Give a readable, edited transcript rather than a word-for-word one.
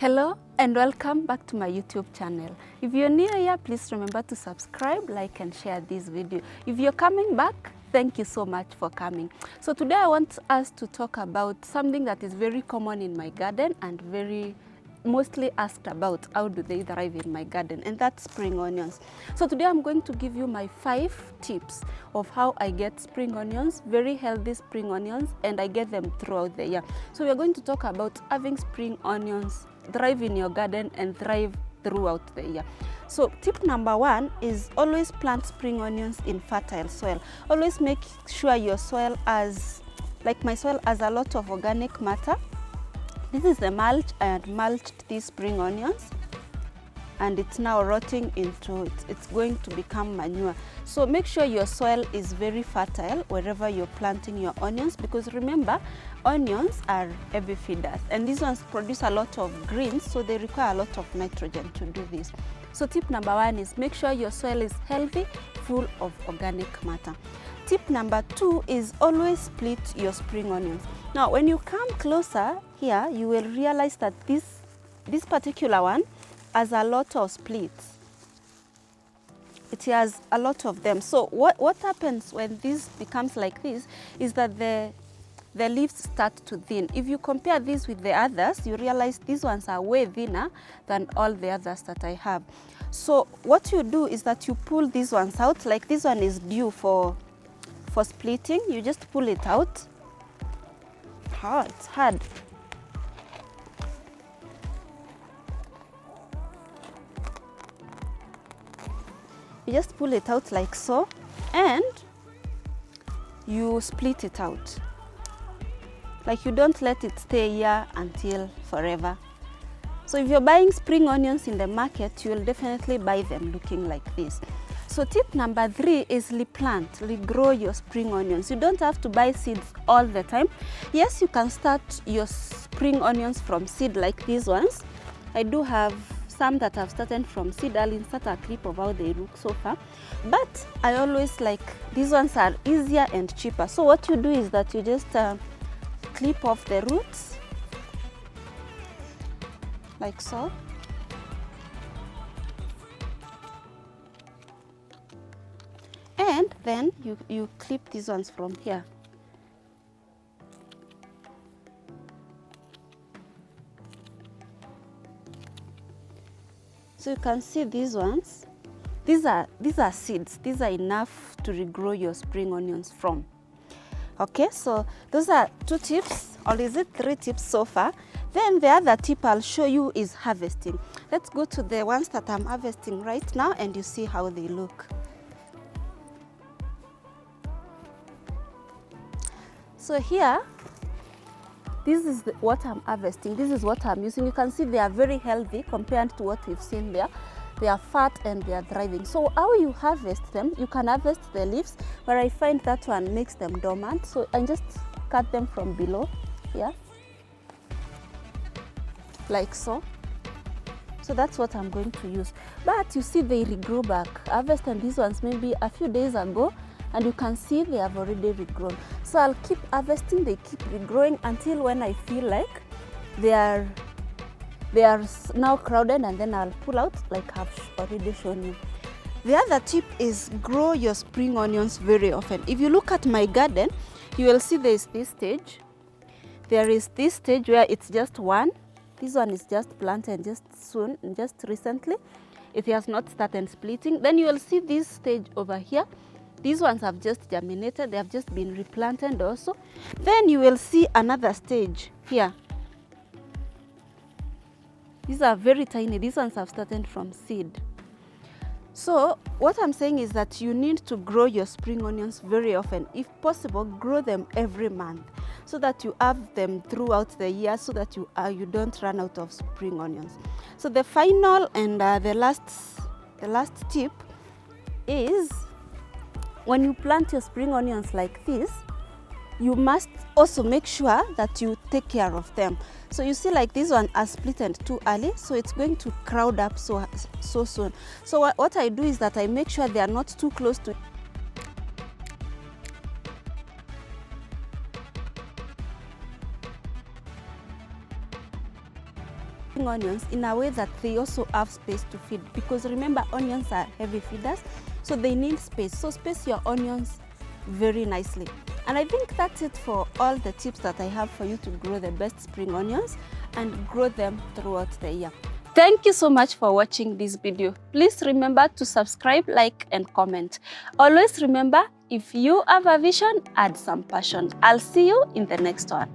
Hello and welcome back to my YouTube channel. If you're new here, please remember to subscribe, like and share this video. If you're coming back, thank you so much for coming. So today I want us to talk about something that is very common in my garden and very mostly asked about. How do they thrive in my garden? And that's spring onions. So today I'm going to give you my 5 tips of how I get spring onions, very healthy spring onions, and I get them throughout the year. So we're going to talk about having spring onions thrive in your garden and thrive throughout the year. So tip number 1 is always plant spring onions in fertile soil. Always make sure your soil has, like my soil, has a lot of organic matter. This is the mulch. I had mulched these spring onions and it's now rotting into it. It's going to become manure. So make sure your soil is very fertile wherever you're planting your onions, because remember, onions are heavy feeders and these ones produce a lot of greens, so they require a lot of nitrogen to do this. So tip number 1 is make sure your soil is healthy, full of organic matter. Tip number 2 is always split your spring onions. Now when you come closer here, you will realize that this particular one has a lot of splits. It has a lot of them. So what happens when this becomes like this is that the leaves start to thin. If you compare this with the others, you realize these ones are way thinner than all the others that I have. So what you do is that you pull these ones out. Like this one is due for splitting. You just pull it out. Oh, it's hard. You just pull it out like so, and you split it out. Like, you don't let it stay here until forever. So if you're buying spring onions in the market, you will definitely buy them looking like this. So tip number 3 is replant, regrow your spring onions. You don't have to buy seeds all the time. Yes, you can start your spring onions from seed like these ones. I do have some that have started from seed. I'll insert a clip of how they look so far. But I always like, these ones are easier and cheaper. So what you do is that you just clip off the roots, like so. And then you clip these ones from here. So you can see these ones. These are seeds. These are enough to regrow your spring onions from. Okay, so those are 2 tips, or is it 3 tips so far? Then the other tip I'll show you is harvesting. Let's go to the ones that I'm harvesting right now and you see how they look. So here, this is what I'm harvesting. This is what I'm using. You can see they are very healthy compared to what we've seen there. They are fat and they are thriving. So how you harvest them, you can harvest the leaves, where I find that one makes them dormant. So I just cut them from below, yeah, like so. So that's what I'm going to use. But you see they regrow back. I harvested these ones maybe a few days ago, and you can see they have already regrown. So I'll keep harvesting, they keep regrowing until when I feel like they are now crowded, and then I'll pull out like I've already shown you. The other tip is grow your spring onions very often. If you look at my garden, you will see there is this stage. There is this stage where it's just one. This one is just planted just recently. It has not started splitting. Then you will see this stage over here. These ones have just germinated. They have just been replanted also. Then you will see another stage here. These are very tiny. These ones have started from seed. So what I'm saying is that you need to grow your spring onions very often. If possible, grow them every month so that you have them throughout the year, so that you don't run out of spring onions. So the final and the last tip is, when you plant your spring onions like this, you must also make sure that you take care of them. So you see, like this one has splitted too early, so it's going to crowd up so soon. So what I do is that I make sure they are not too close to planting onions in a way that they also have space to feed, because remember, onions are heavy feeders, so they need space. So space your onions very nicely. And I think that's it for all the tips that I have for you to grow the best spring onions and grow them throughout the year. Thank you so much for watching this video. Please remember to subscribe, like, and comment. Always remember, if you have a vision, add some passion. I'll see you in the next one.